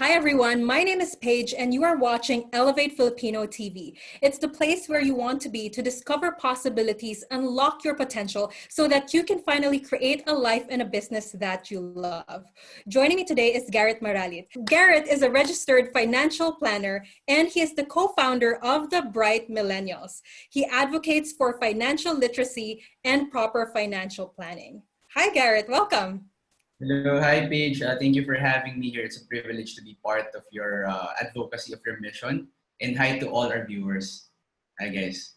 Hi everyone, my name is Paige and you are watching Elevate Filipino TV. It's the place where you want to be to discover possibilities, unlock your potential so that you can finally create a life and a business that you love. Joining me today is Garrett Maralit. Garrett is a registered financial planner and he is the co-founder of the Bright Millennials. He advocates for financial literacy and proper financial planning. Hi Garrett, welcome. Hello, hi Paige. Thank you for having me here. It's a privilege to be part of your advocacy of your mission. And hi to all our viewers. Hi guys.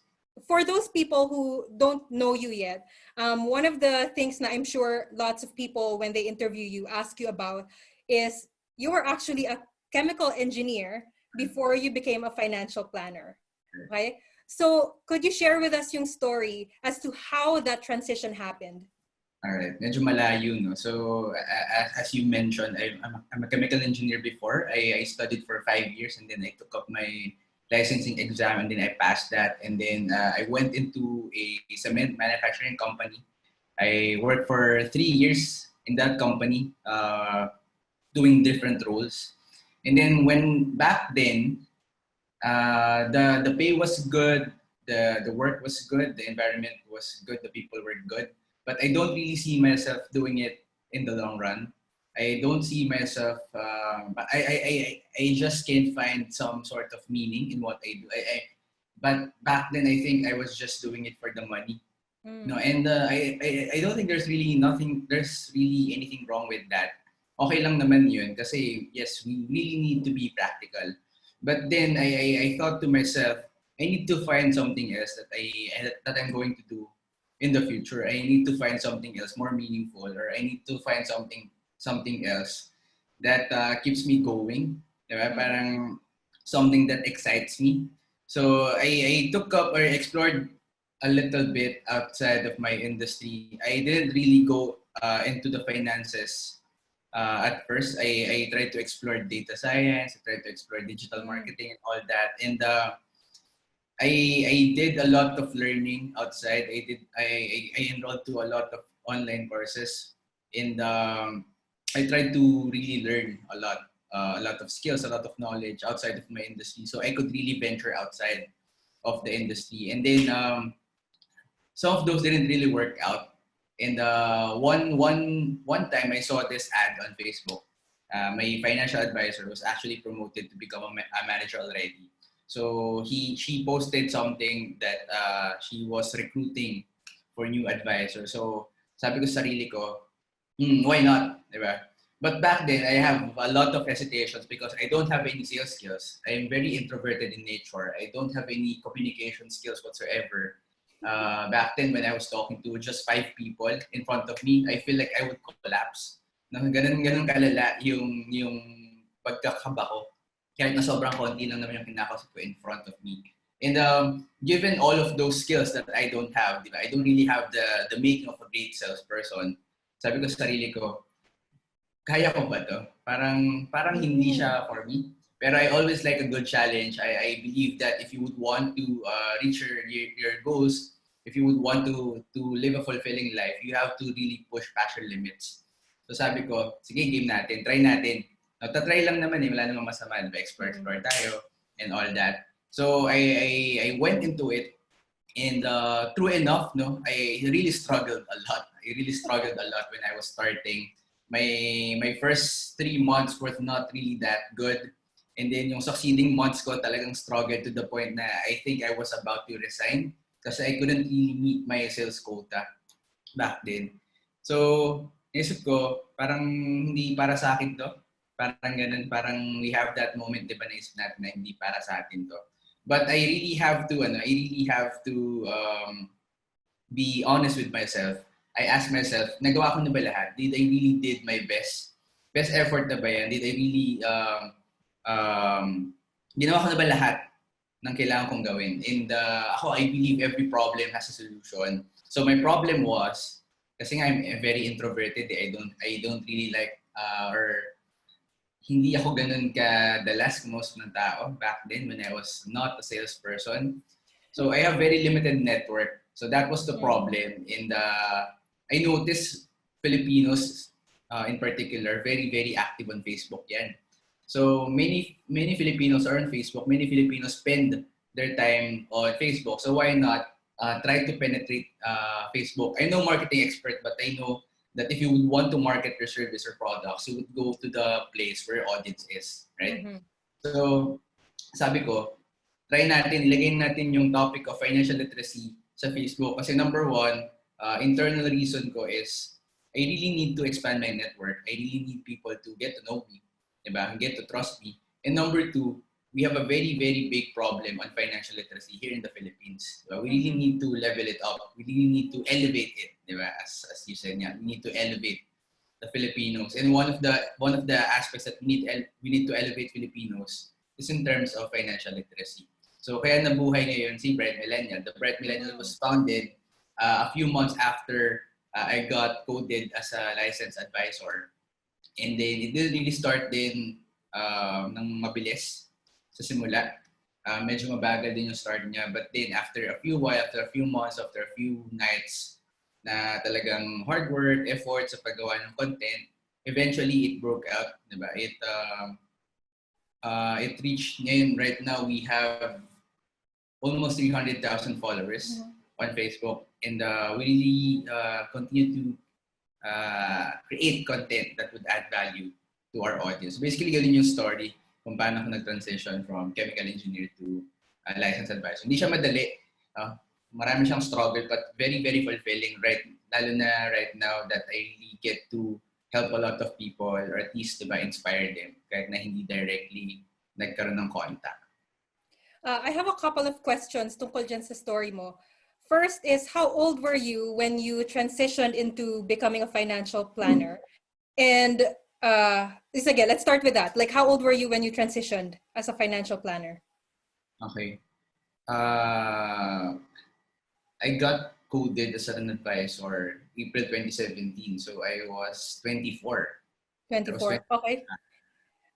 For those people who don't know you yet, one of the things that I'm sure lots of people, when they interview you, ask you about is you were actually a chemical engineer before you became a financial planner, okay? So could you share with us yung story as to how that transition happened? All right, medyo malayo, no? So, as you mentioned, I'm a chemical engineer before. I studied for 5 years and then I took up my licensing exam and then I passed that. And then I went into a cement manufacturing company. I worked for 3 years in that company, doing different roles. And then when back then, the pay was good, the work was good, the environment was good, the people were good. But I don't really see myself doing it in the long run. I don't see myself. I just can't find some sort of meaning in what I do. But back then, I think I was just doing it for the money. No, and I don't think there's really anything wrong with that. Okay lang naman yun kasi yes, we really need to be practical. But then I thought to myself, I need to find something else that I'm going to do in the future. I need to find something else more meaningful, or I need to find something else that keeps me going. Diba? Parang something that excites me. So I took up or explored a little bit outside of my industry. I didn't really go into the finances at first. I tried to explore data science, I tried to explore digital marketing and all that. And I did a lot of learning outside. I enrolled to a lot of online courses, and I tried to really learn a lot of skills, a lot of knowledge outside of my industry, so I could really venture outside of the industry. And then some of those didn't really work out. And one time I saw this ad on Facebook. My financial advisor was actually promoted to become a manager already. So she posted something that she was recruiting for new advisors. So sabi ko sa sarili ko, why not? Diba? But back then, I have a lot of hesitations because I don't have any sales skills. I'm very introverted in nature. I don't have any communication skills whatsoever. Back then, when I was talking to just 5 people in front of me, I feel like I would collapse. Ganun kalala yung pagkakaba ko. Kahit na sobrang konti lang naman yung kinakausap ko in front of me. And given all of those skills that I don't have, diba? I don't really have the making of a great salesperson. Sabi ko sa sarili ko, kaya ko ba to? Parang hindi siya for me. Pero I always like a good challenge. I believe that if you would want to reach your goals, if you would want to live a fulfilling life, you have to really push past your limits. So sabi ko, sige, game natin, try natin. Tatry lang naman wala namang masama, diba? Explore tayo and all that. So I went into it, and true enough, no, I really struggled a lot. I really struggled a lot when I was starting. My first 3 months were not really that good. And then yung succeeding months ko talagang struggled to the point na I think I was about to resign kasi I couldn't really meet my sales quota back then. So, isip ko, parang hindi para sa akin to. Parang ganun, parang we have that moment, di ba, naisip natin na hindi para sa atin to. But I really have to be honest with myself. I ask myself, nagawa ko na ba lahat? Did I really did my best? Best effort na ba yan? Did I really, ginawa ko na ba lahat ng kailangan kong gawin? And ako, I believe every problem has a solution. So my problem was, kasi nga I'm very introverted, I don't really like, or hindi ako ganun kadalas kung most ng tao back then when I was not a salesperson. So I have very limited network. So that was the problem. And I noticed Filipinos in particular very, very active on Facebook yan. So many Filipinos are on Facebook. Many Filipinos spend their time on Facebook. So why not try to penetrate Facebook? I'm no marketing expert, but I know that if you would want to market your service or products, you would go to the place where your audience is, right? Mm-hmm. So sabi ko, try natin, ilagay natin yung topic of financial literacy sa Facebook. Kasi number one, internal reason ko is I really need to expand my network. I really need people to get to know me, diba? Get to trust me. And number two, we have a very, very big problem on financial literacy here in the Philippines. Diba? We really need to level it up. We really need to elevate it, diba? As you said, yeah, we need to elevate the Filipinos. And one of the aspects that we need to elevate Filipinos is in terms of financial literacy. So kaya nabuhay ngayon si Bright Millennial. The Bright Millennial was founded a few months after I got coded as a licensed advisor. And then it didn't really start din ng mabilis sa simula. Medyo mabagal din yung start niya. But then after a few months, after a few nights na talagang hard work, effort sa paggawa ng content, eventually it broke out. Diba? It reached, ngayon right now we have almost 300,000 followers on Facebook. And we really continue to create content that would add value to our audience. Basically, ganun yung story kung paano ako nag-transition from chemical engineer to licensed advisor. Hindi siya madali. Marami siyang struggle but very, very fulfilling. Lalo na right now that I really get to help a lot of people or at least diba, inspire them kahit na hindi directly nagkaroon ng contact. I have a couple of questions tungkol dyan sa story mo. First is, how old were you when you transitioned into becoming a financial planner? And again, let's start with that. Like, how old were you when you transitioned as a financial planner? Okay. I got coded as an advisor April 2017. So I was 24. 24, okay.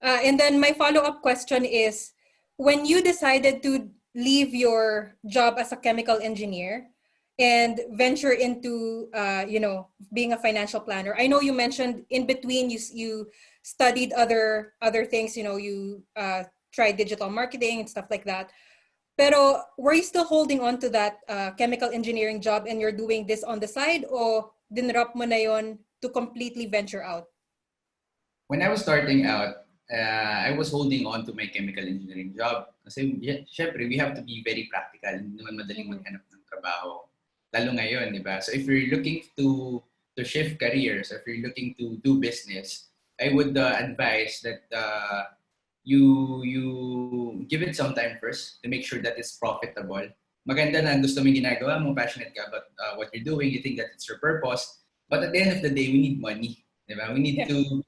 And then my follow-up question is, when you decided to leave your job as a chemical engineer and venture into, being a financial planner, I know you mentioned in between you studied other things, you tried digital marketing and stuff like that. Pero were you still holding on to that chemical engineering job and you're doing this on the side, or dinrop mo na yon to completely venture out? When I was starting out, I was holding on to my chemical engineering job. Kasi syempre, we have to be very practical. Hindi naman madaling maghanap ng trabaho. Lalo ngayon, di ba? So if you're looking to shift careers, or if you're looking to do business, I would advise that you give it some time first to make sure that it's profitable. Maganda na gusto mo yung ginagawa mo, passionate ka about what you're doing, you think that it's your purpose. But at the end of the day, we need money. Diba? We need to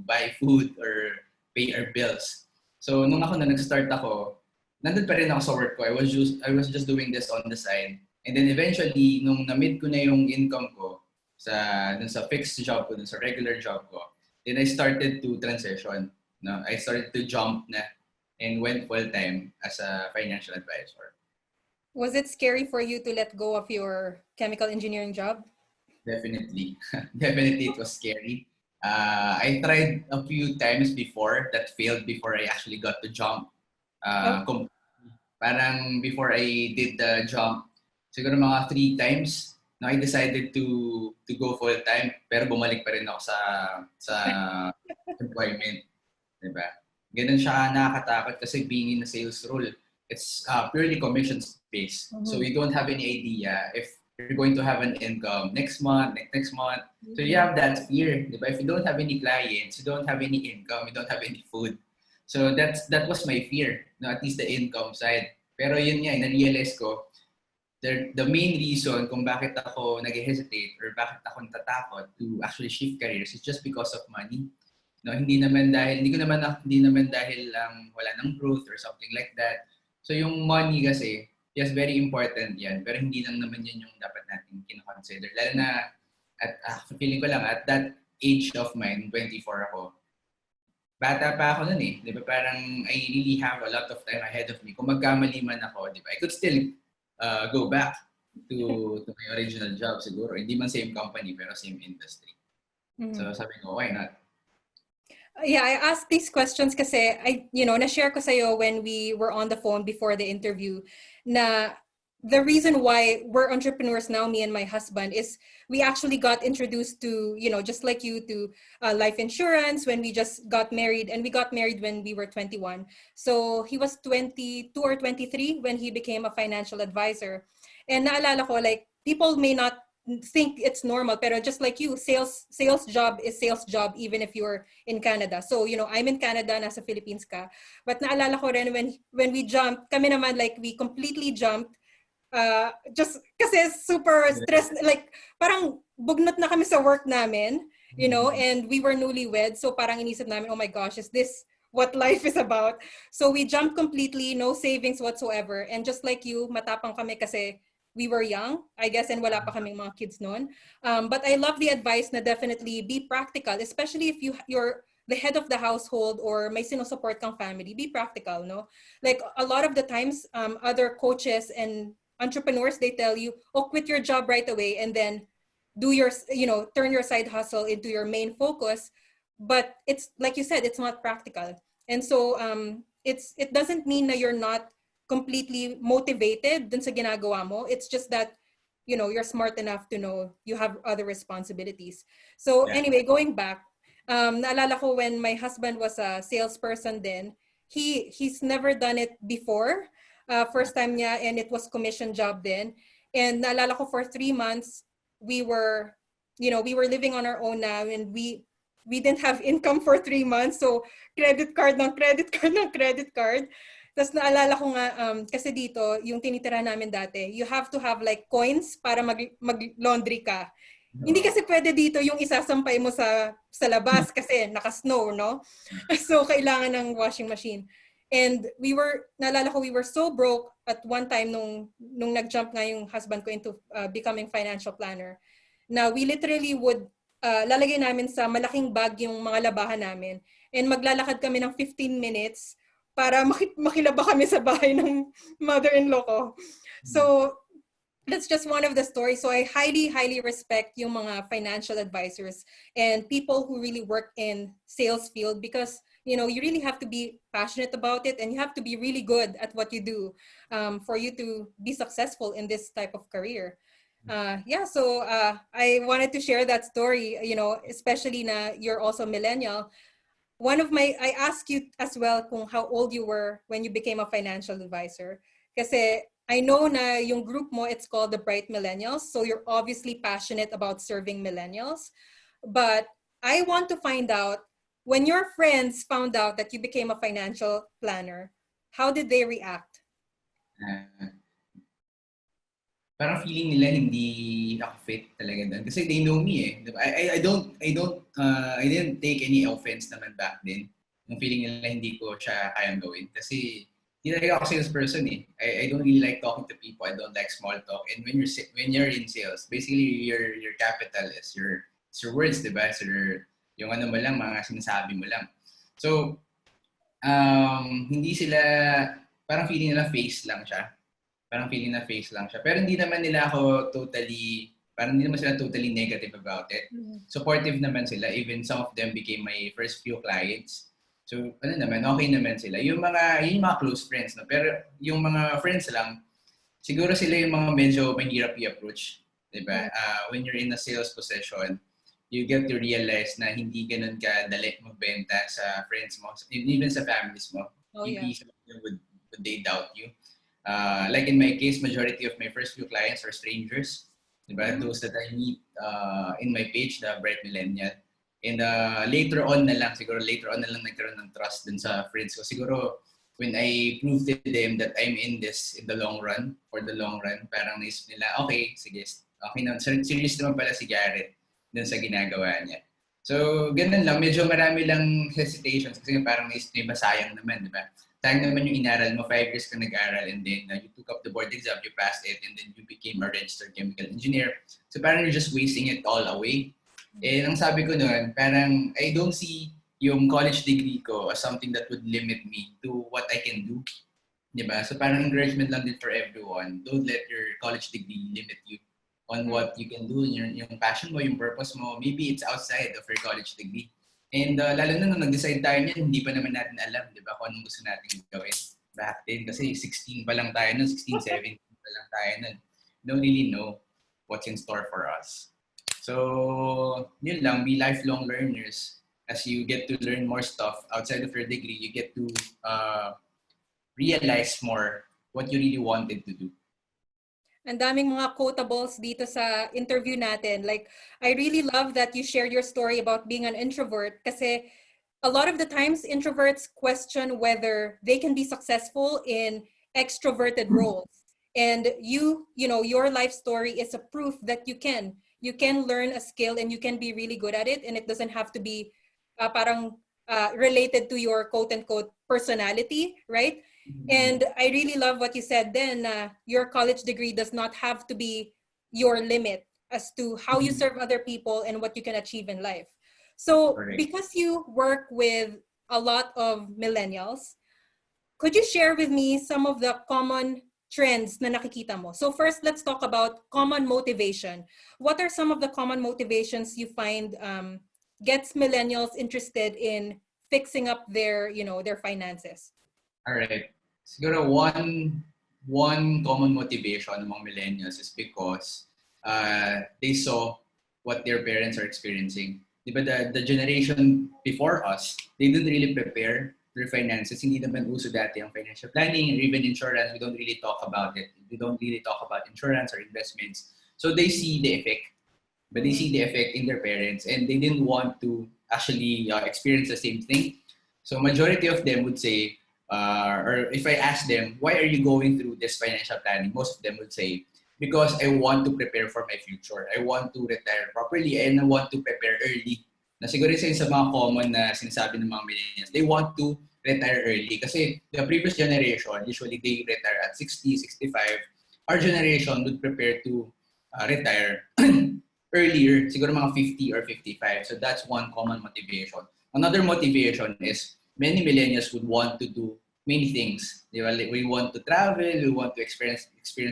buy food or pay our bills. So nung ako na nag-start ako, nandun pa rin ako sa work ko. I was just doing this on the side. And then eventually, nung na-meet ko na yung income ko dun sa fixed job ko, dun sa regular job ko, then I started to transition. No? I started to jump na and went full-time as a financial advisor. Was it scary for you to let go of your chemical engineering job? Definitely. Definitely it was scary. I tried a few times before that failed before I actually got to jump. Parang before I did the jump, siguro mga 3 times, no, I decided to go full time pero bumalik pa rin ako sa employment, 'di ba? Ganun siya nakakatakot kasi being in a sales role, it's purely commission based. Mm-hmm. So you don't have any idea if you're going to have an income next month. Mm-hmm. So you have that fear, diba? If you don't have any clients, you don't have any income, you don't have any food. So that was my fear, no? At least the income side. Pero yun nga, na-realize ko, the main reason kung bakit ako nag-hesitate or bakit ako natatakot to actually shift careers is just because of money. No, hindi naman dahil wala nang growth or something like that. So yung money kasi, yes, very important yan. Pero hindi lang naman yan yung dapat natin kinoconsider. Lalo na, feeling ko lang, at that age of mine, 24 ako, bata pa ako nun eh. Di ba? Parang I really have a lot of time ahead of me. Kung magkamali man ako, di ba? I could still go back to my original job siguro. Hindi man same company, pero same industry. Mm-hmm. So sabi ko, why not? Yeah, I asked these questions kasi na-share ko sa'yo when we were on the phone before the interview na the reason why we're entrepreneurs now, me and my husband, is we actually got introduced to, just like you, to life insurance when we just got married, and we got married when we were 21. So he was 22 or 23 when he became a financial advisor. And naalala ko, like, people may not think it's normal, pero just like you, sales job is sales job even if you're in Canada. So, I'm in Canada, nasa Philippines ka. But naalala ko rin when we jumped, kami naman, like, we completely jumped just kasi super stressed, like parang bugnot na kami sa work namin, and we were newlywed. So parang inisip namin, oh my gosh, is this what life is about? So we jumped completely, no savings whatsoever. And just like you, matapang kami kasi we were young, I guess, and wala pa kaming mga kids noon. But I love the advice na definitely be practical, especially if you're the head of the household or may sinusupport kang family. Be practical, no? Like a lot of the times, other coaches and entrepreneurs, they tell you, oh, quit your job right away and then turn your side hustle into your main focus. But it's like you said, it's not practical. And so it doesn't mean that you're not completely motivated dun sa ginagawa mo. It's just that you're smart enough to know you have other responsibilities. So anyway, going back, naalala ko when my husband was a salesperson then, he's never done it before. First time niya, and it was commission job then. And naalala ko for 3 months, we were living on our own now, and we didn't have income for 3 months. So credit card ng credit card ng credit card. Tapos naalala ko nga, kasi dito, yung tinitira namin dati, you have to have like coins para mag-laundry ka. Hindi kasi pwede dito yung isasampay mo sa labas kasi naka-snow, no? So kailangan ng washing machine. And naalala ko, we were so broke at one time nung nag-jump nga yung husband ko into becoming financial planner. Na we literally would, lalagay namin sa malaking bag yung mga labahan namin. And maglalakad kami ng 15 minutes para makilaba kami sa bahay ng mother-in-law ko. So, that's just one of the stories. So I highly, highly respect yung mga financial advisors and people who really work in sales field, because you really have to be passionate about it and you have to be really good at what you do for you to be successful in this type of career. So I wanted to share that story, especially na you're also millennial. I asked you as well kung how old you were when you became a financial advisor. Kasi I know na yung group mo, it's called the Bright Millennials. So you're obviously passionate about serving millennials. But I want to find out, when your friends found out that you became a financial planner, how did they react? Parang feeling nila hindi ako fit talaga doon kasi they know me eh. I didn't take any offense naman back then. Yung feeling nila hindi ko siya kayang gawin kasi hindi talaga ako salesperson eh. I don't really like talking to people. I don't like small talk. And when you're in sales, basically your capital is your words, diba? So yung ano mo lang, mga sinasabi mo lang. So hindi sila, parang feeling nila face lang siya. Pero hindi naman nila ako parang hindi naman sila totally negative about it. Supportive naman sila. Even some of them became my first few clients. So, okay naman sila. Yung mga close friends, no? Pero yung mga friends lang, siguro sila yung mga medyo mahirap i-approach. Diba? When you're in a sales position, you get to realize na hindi ganun kadali magbenta sa friends mo, even sa families mo. Maybe some of them would they doubt you. Like in my case, majority of my first few clients are strangers. Diba? Those that I meet in my page, the Bright Millennial. And later on na lang nagkaroon ng trust dun sa friends ko. Siguro when I proved to them that I'm in this for the long run, parang naisip nila, okay, sige, okay na. Serious naman pala si Garrett dun sa ginagawa niya. So, ganun lang. Medyo marami lang hesitations kasi parang naisip nila, sayang naman, di ba? Sayang naman yung inaral mo, 5 years ka nag-aral and then you took up the board exam, you passed it, and then you became a registered chemical engineer. So parang you're just wasting it all away. And ang sabi ko noon, parang I don't see yung college degree ko as something that would limit me to what I can do. Diba? So parang encouragement lang din for everyone. Don't let your college degree limit you on what you can do, yung passion mo, yung purpose mo. Maybe it's outside of your college degree. And lalo na nung nag-decide tayo niyan, hindi pa naman natin alam, di ba, kung anong gusto natin gawin back then. Kasi 16 pa lang tayo nun, 16, 17 pa lang tayo nun. We don't really know what's in store for us. So, yun lang, be lifelong learners. As you get to learn more stuff outside of your degree, you get to realize more what you really wanted to do. Ang daming mga quotables dito sa interview natin. Like, I really love that you shared your story about being an introvert kasi a lot of the times introverts question whether they can be successful in extroverted roles. And you know, your life story is a proof that you can. You can learn a skill and you can be really good at it, and it doesn't have to be parang related to your quote unquote personality, right? And I really love what you said then. Your college degree does not have to be your limit as to how you serve other people and what you can achieve in life. So, Correct. because you work with a lot of millennials, could you share with me some of the common trends na nakikita mo? So first, let's talk about common motivation. What are some of the common motivations you find gets millennials interested in fixing up their, you know, their finances? All right. Siguro one common motivation among millennials is because they saw what their parents are experiencing. Diba, the generation before us, they didn't really prepare their finances. Hindi naman uso dati ang financial planning or even insurance. We don't really talk about it. We don't really talk about insurance or investments. So they see the effect. But they see the effect in their parents and they didn't want to actually experience the same thing. So majority of them would say, or if I ask them, why are you going through this financial planning? Most of them would say, because I want to prepare for my future. I want to retire properly and I want to prepare early. Na siguro isa sa mga common na sinasabi ng mga millennials, they want to retire early. Kasi the previous generation, usually they retire at 60, 65. Our generation would prepare to retire earlier, siguro mga 50 or 55. So that's one common motivation. Another motivation is many millennials would want to do many things. We want to travel, we want to experience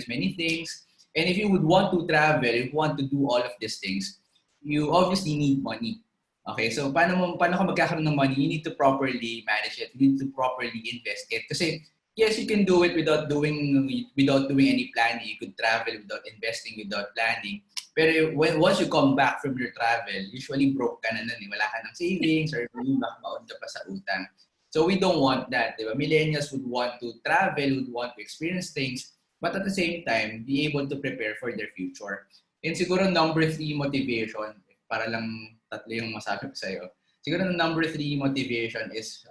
many things. And if you would want to travel, if you want to do all of these things, you obviously need money. Okay, so paano ka magkakaroon ng money? You need to properly manage it. You need to properly invest it. Kasi yes, you can do it without doing any planning. You could travel without investing, without planning. Pero once you come back from your travel, usually broke ka na nun. Wala ka ng savings or baon ka pa sa utang. So we don't want that. Diba? Millennials would want to travel, would want to experience things, but at the same time, be able to prepare for their future. And siguro number 3 motivation, para lang tatlo yung masabi ko sa'yo. Siguro number 3 motivation is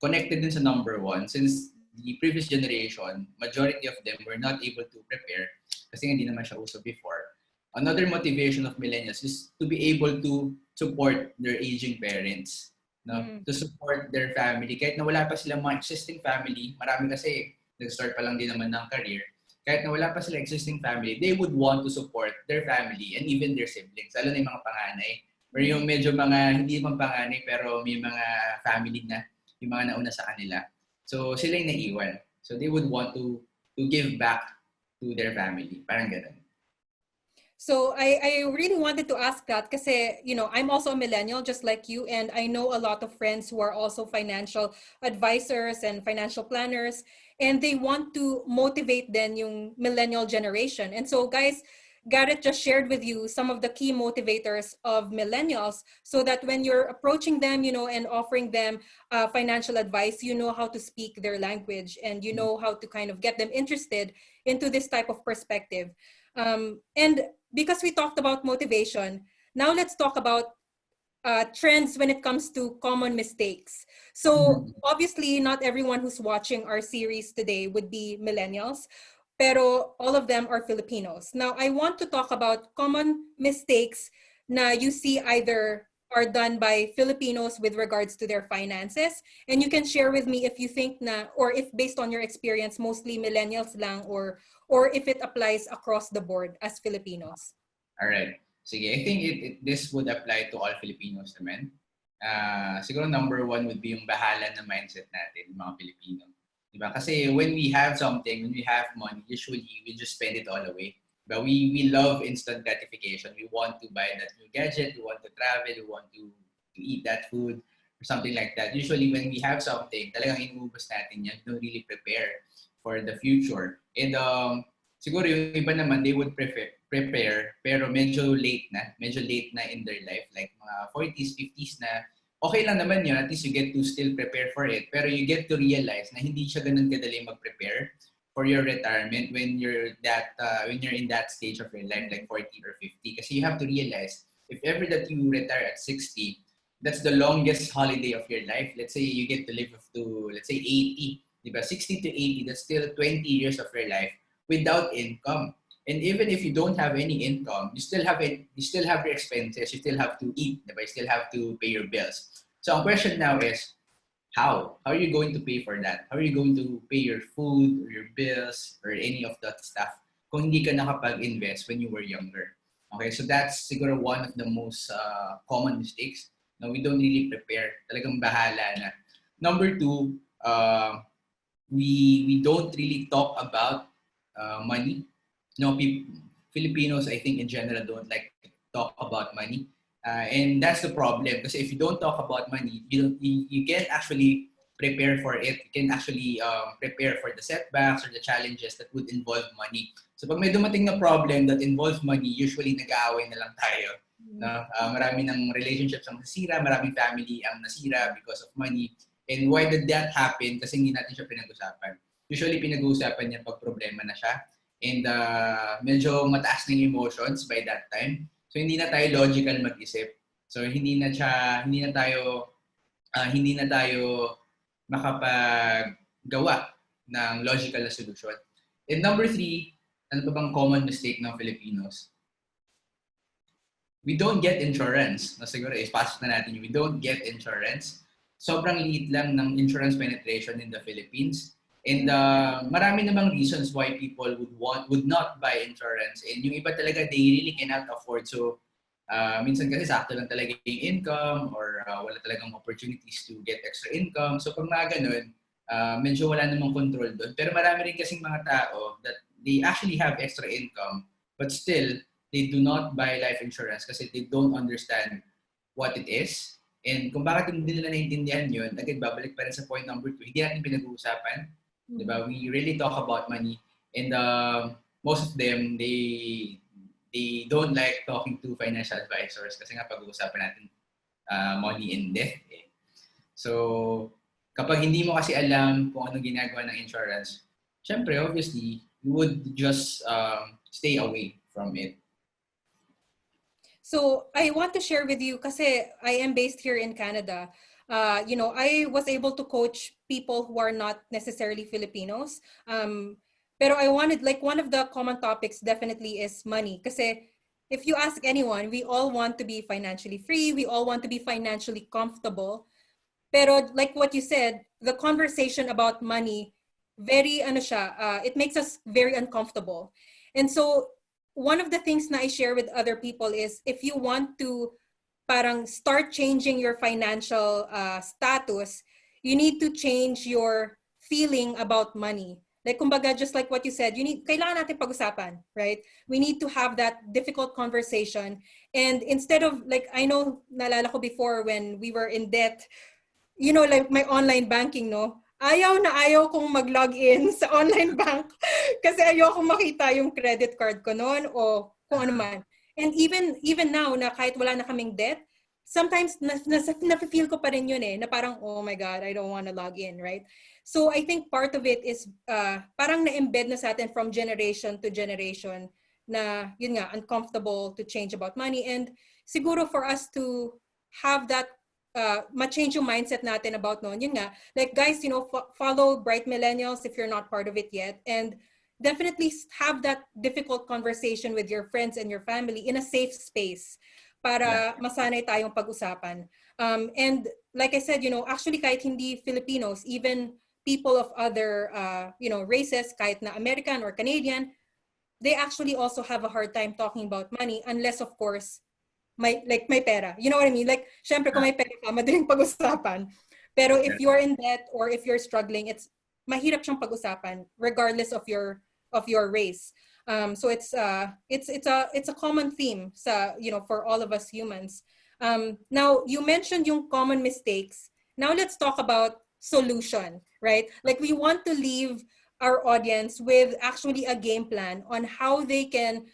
connected din sa number 1. Since the previous generation, majority of them were not able to prepare kasi hindi naman siya uso before. Another motivation of millennials is to be able to support their aging parents. No? To support their family. Kahit na wala pa silang mga existing family, marami kasi nag-start pa lang din naman ng career. Kahit na wala pa silang existing family, they would want to support their family and even their siblings. Lalo na yung mga panganay. Or yung medyo mga, hindi naman panganay, pero may mga family na, yung mga nauna sa kanila. So sila yung naiwan. So they would want to give back to their family. Parang ganun. So I really wanted to ask that kasi, you know, I'm also a millennial just like you, and I know a lot of friends who are also financial advisors and financial planners, and they want to motivate then yung millennial generation. And so guys, Garrett just shared with you some of the key motivators of millennials so that when you're approaching them, you know, and offering them financial advice, you know how to speak their language and you know how to kind of get them interested into this type of perspective. And because we talked about motivation, now let's talk about trends when it comes to common mistakes. So obviously not everyone who's watching our series today would be millennials, pero all of them are Filipinos. Now I want to talk about common mistakes na you see either are done by Filipinos with regards to their finances. And you can share with me if you think na, or if based on your experience, mostly millennials lang, or if it applies across the board as Filipinos. All right. Sige, I think this would apply to all Filipinos naman. Siguro number 1 would be yung bahala na mindset natin, mga Pilipino. Diba? Kasi when we have something, when we have money, usually we just spend it all away. But we love instant gratification. We want to buy that new gadget, we want to travel, we want to eat that food or something like that. Usually when we have something, talagang inuubos natin yan. We don't really prepare for the future. And siguro yung iba naman, they would prepare, pero medyo late na in their life, like mga 40s, 50s na. Okay lang naman yun, at least you get to still prepare for it, pero you get to realize na hindi siya ganun kadali mag-prepare for your retirement when you're in that stage of your life, like 40 or 50. Kasi you have to realize, if ever that you retire at 60, that's the longest holiday of your life. Let's say you get to live up to, let's say 80, diba? 60 to 80, that's still 20 years of your life without income. And even if you don't have any income, you still have your expenses, you still have to eat, diba? You still have to pay your bills. So ang question now is, how? How are you going to pay for that? How are you going to pay your food or your bills or any of that stuff kung hindi ka nakapag-invest when you were younger? Okay, so that's siguro one of the most common mistakes. No, we don't really prepare. Talagang bahala na. Number two, we don't really talk about money. No, Filipinos, I think in general, don't like to talk about money. And that's the problem. Because if you don't talk about money, you can't actually prepare for it. You can actually prepare for the setbacks or the challenges that would involve money. So pag may dumating na problem that involves money, usually nag-aaway na lang tayo. Marami ng relationships ang nasira, maraming family ang nasira because of money. And why did that happen? Kasi hindi natin siya pinag-usapan. Usually pinag-uusapan niya pag problema na siya. And medyo mataas ng emotions by that time. So hindi na tayo logical mag-isip. So hindi na tayo makapaggawa ng logical na solution. And number three, ano pa bang common mistake ng Filipinos? We don't get insurance. No, siguro, ipasok na natin we don't get insurance. Sobrang liit lang ng insurance penetration in the Philippines. And marami namang reasons why people would not buy insurance. And yung iba talaga, they really cannot afford. So, minsan kasi sakto lang talaga yung income or wala talagang opportunities to get extra income. So, pag mga ganun, medyo wala namang control doon. Pero marami rin kasing mga tao that they actually have extra income, but still, they do not buy life insurance kasi they don't understand what it is. And kung bakit hindi nila naintindihan yun, again, babalik pa rin sa point number 2, hindi natin pinag-uusapan. Diba? We really talk about money, and most of them they don't like talking to financial advisors kasi nga pag-uusapan natin money and death. So kapag hindi mo kasi alam kung anong ginagawa ng insurance, syempre obviously you would just stay away from it. So I want to share with you kasi I am based here in Canada. I was able to coach people who are not necessarily Filipinos. Pero I wanted, like, one of the common topics definitely is money. Kasi if you ask anyone, we all want to be financially free. We all want to be financially comfortable. Pero like what you said, the conversation about money, it makes us very uncomfortable. And so one of the things na I share with other people is if you want to parang start changing your financial status, you need to change your feeling about money. Like, kumbaga, just like what you said, kailangan natin pag-usapan, right? We need to have that difficult conversation. And instead of, like, I know, naalala ko before when we were in debt, like my online banking, no? Ayaw kong mag-log in sa online bank kasi ayaw kong makita yung credit card ko noon o kung ano man. And even now na kahit wala na kaming debt, sometimes na-feel ko pa rin yun na parang, oh my God, I don't want to log in, right? So I think part of it is parang na-embed na sa atin from generation to generation na yun nga, uncomfortable to change about money. And siguro for us to have that ma-change yung mindset natin about noon, yun nga, like guys, follow Bright Millennials if you're not part of it yet. And definitely have that difficult conversation with your friends and your family in a safe space para masanay tayong pag-usapan. And like I said, actually kahit hindi Filipinos, even people of other, races, kahit na American or Canadian, they actually also have a hard time talking about money unless, of course, may pera. You know what I mean? Like, syempre kung may pera ka, madaling pag-usapan. Pero if you're in debt or if you're struggling, it's mahirap siyang pag-usapan regardless of your race. So it's a common theme sa for all of us humans. Now, you mentioned yung common mistakes. Now, let's talk about solution, right? Like we want to leave our audience with actually a game plan on how they can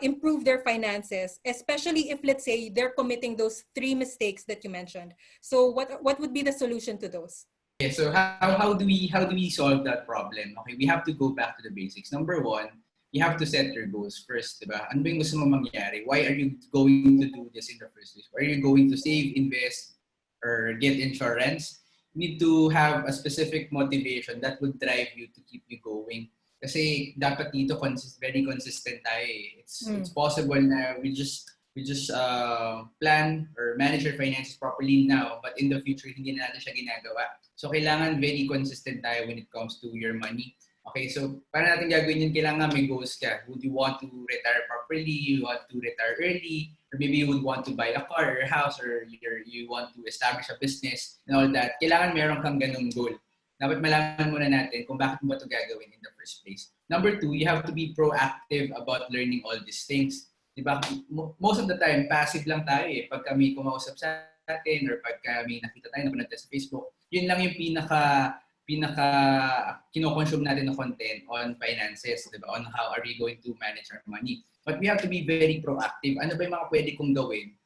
improve their finances, especially if, let's say, they're committing those three mistakes that you mentioned. So what would be the solution to those? Okay, so how do we solve that problem? Okay, we have to go back to the basics. Number one, you have to set your goals first, diba? Ano ba yung gusto mo mangyari? Why are you going to do this in the first place? Are you going to save, invest, or get insurance? You need to have a specific motivation that would drive you to keep you going. Kasi dapat dito very consistent tayo eh. It's possible na we just plan or manage our finances properly now, but in the future hindi na natin siya ginagawa. So kailangan very consistent tayo when it comes to your money. Okay, so para natin gagawin yun, kailangan may goals ka. Would you want to retire properly? You want to retire early? Or maybe you would want to buy a car or a house, or you want to establish a business and all that. Kailangan meron kang ganung goal. Dapat malaman muna natin kung bakit mo ba ito gagawin in the first place. Number two, you have to be proactive about learning all these things. Diba? Most of the time, passive lang tayo eh. Pag kami kumausap sa atin or pag kami nakita tayo, napanood tayo sa Facebook, yun lang yung pinaka kino-consume natin ng content on finances, diba? On how are we going to manage our money. But we have to be very proactive. Ano ba yung mga pwede kong gawin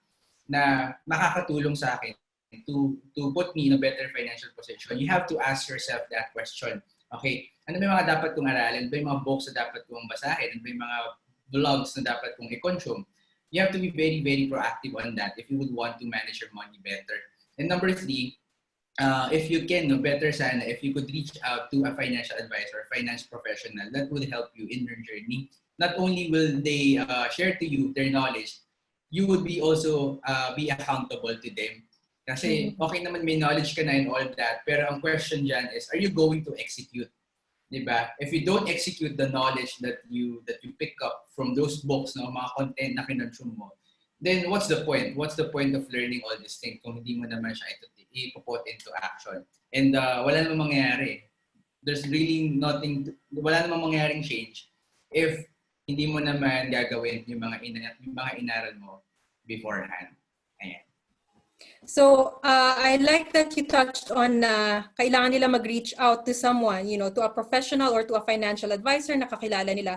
na makakatulong sa akin to put me in a better financial position? You have to ask yourself that question. Okay, ano ba yung mga dapat kong aralin? Ano ba yung mga books na dapat kong basahin? Ano ba yung mga vlogs na dapat kong i-consume? You have to be very, very proactive on that if you would want to manage your money better. And number three, if you can, better sana if you could reach out to a financial advisor, finance professional that would help you in your journey. Not only will they share to you their knowledge, you would be also be accountable to them. Kasi okay naman may knowledge ka na and all that, pero ang question dyan is, are you going to execute? Diba? If you don't execute the knowledge that you pick up from those books, no, mga content na kinonsume mo, then what's the point? What's the point of learning all these things kung hindi mo naman siya ipuput into action? And wala namang mangyayari. There's really wala namang mangyayaring change if hindi mo naman gagawin yung mga inaral mo beforehand. Ayan. So I like that you touched on kailangan nila mag-reach out to someone, to a professional or to a financial advisor na kakilala nila.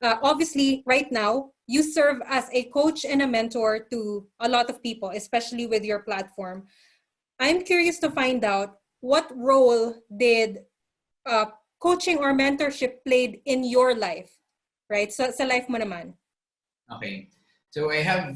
Obviously, right now, you serve as a coach and a mentor to a lot of people, especially with your platform. I'm curious to find out what role did coaching or mentorship played in your life, right? So sa life mo naman. Okay. So I have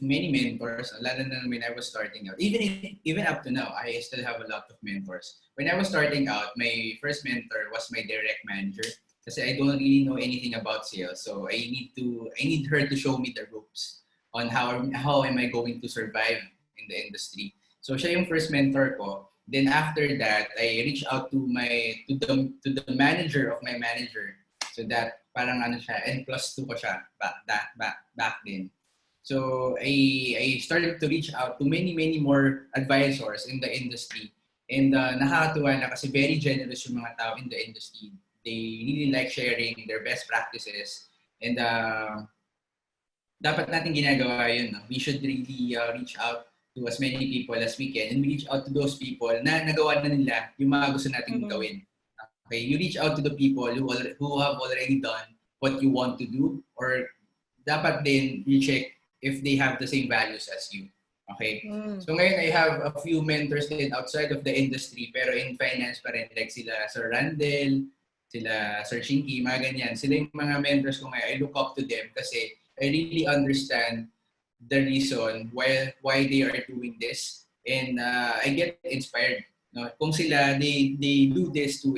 many mentors, lalo na when I was starting out. Even up to now, I still have a lot of mentors. When I was starting out, my first mentor was my direct manager. Kasi I don't really know anything about sales. So I need her to show me the ropes on how am I going to survive in the industry. So siya yung first mentor ko. Then after that, I reached out to the manager of my manager. So that parang siya, N+2 ko siya back then. So I started to reach out to many more advisors in the industry. And nakakatuwa na kasi very generous yung mga tao in the industry. They really like sharing their best practices. And dapat natin ginagawa yun. No? We should really reach out to as many people as we can. And we reach out to those people na nagawa na nila yung mga gusto nating gawin. Okay, you reach out to the people who have already done what you want to do, or dapat din you check if they have the same values as you. Okay? So ngayon I have a few mentors din outside of the industry pero in finance pa rin. Like sila Sir Randall, sila Sir Shinky, mga ganyan. Sila yung mga mentors ko ngayon. I look up to them kasi I really understand the reason why they are doing this. And I get inspired. No? Kung sila, they do this to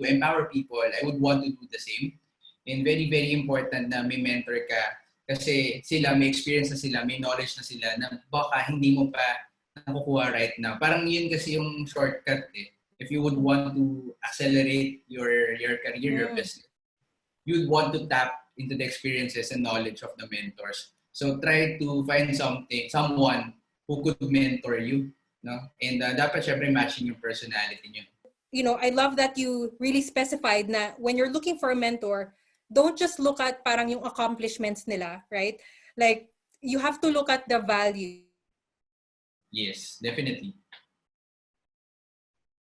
empower people, I would want to do the same. And very, very important na may mentor ka kasi sila, may experience na sila, may knowledge na sila na baka hindi mo pa nakukuha right now. Parang yun kasi yung shortcut eh. If you would want to accelerate your career, your business, you'd want to tap into the experiences and knowledge of the mentors. So try to find someone who could mentor you. No? And dapat syempre matching yung personality niyo. I love that you really specified na when you're looking for a mentor, don't just look at parang yung accomplishments nila, right? Like, you have to look at the value. Yes, definitely.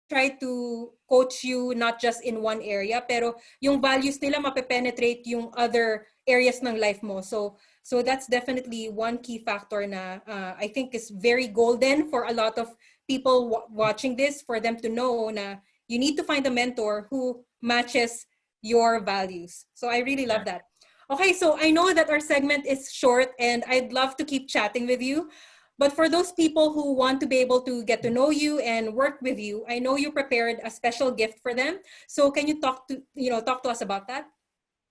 Try to coach you not just in one area, pero yung values nila mape-penetrate yung other areas ng life mo. So that's definitely one key factor na I think is very golden for a lot of people watching this, for them to know na you need to find a mentor who matches your values. So I really love that. Okay, so I know that our segment is short and I'd love to keep chatting with you. But for those people who want to be able to get to know you and work with you, I know you prepared a special gift for them. So can you talk to us about that?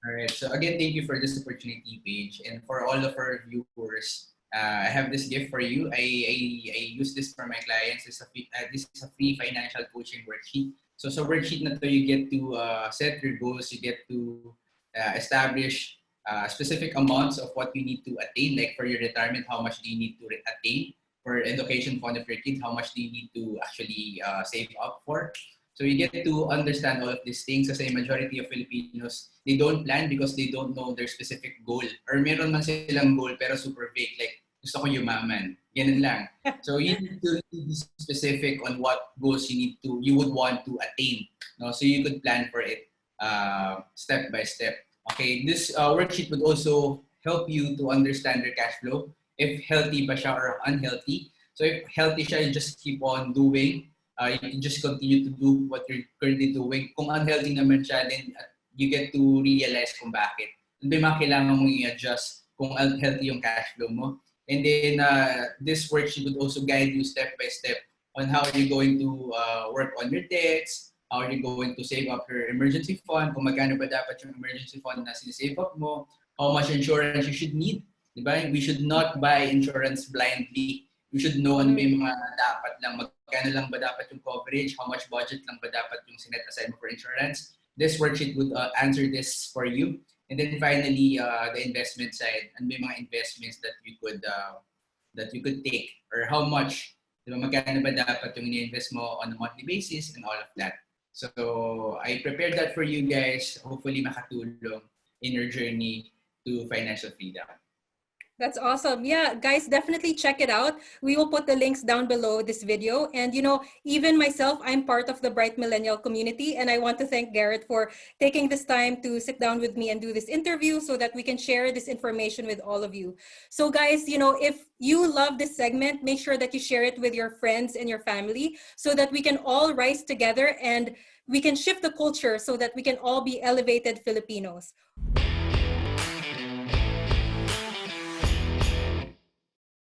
All right. So again, thank you for this opportunity, Paige, and for all of our viewers. I have this gift for you. I use this for my clients. This is a free financial coaching worksheet. So worksheet na to, you get to set your goals. You get to establish specific amounts of what you need to attain. Like for your retirement, how much do you need to attain? For education fund of your kids, how much do you need to actually save up for? So you get to understand all of these things kasi majority of Filipinos, they don't plan because they don't know their specific goal. Or meron man silang goal pero super vague. Like, gusto ko yumaman. Ganun lang. So you need to be specific on what goals you would want to attain. No? So you could plan for it step by step. Okay, this worksheet would also help you to understand your cash flow. If healthy ba siya or unhealthy. So if healthy siya, you just keep on doing. You can just continue to do what you're currently doing. Kung unhealthy naman siya, then you get to realize kung bakit. Ano ba yung mga kailangan mong i-adjust kung unhealthy yung cash flow mo. And then this worksheet would also guide you step by step on how you're going to work on your debts, how you're going to save up your emergency fund, kung magkano ba dapat yung emergency fund na sinisave up mo, how much insurance you should need. Diba? We should not buy insurance blindly. We should know ano yung mga dapat lang, magkano lang ba dapat yung coverage, how much budget lang ba dapat yung sinet aside mo for insurance. This worksheet would answer this for you. And then finally, the investment side, ano yung mga investments that you could take, or how much, diba, magkano ba dapat yung ini-invest mo on a monthly basis and all of that. So I prepared that for you guys. Hopefully makatulong in your journey to financial freedom. That's awesome. Yeah, guys, definitely check it out. We will put the links down below this video. And, even myself, I'm part of the Bright Millennial community. And I want to thank Garrett for taking this time to sit down with me and do this interview so that we can share this information with all of you. So guys, if you love this segment, make sure that you share it with your friends and your family so that we can all rise together and we can shift the culture so that we can all be elevated Filipinos.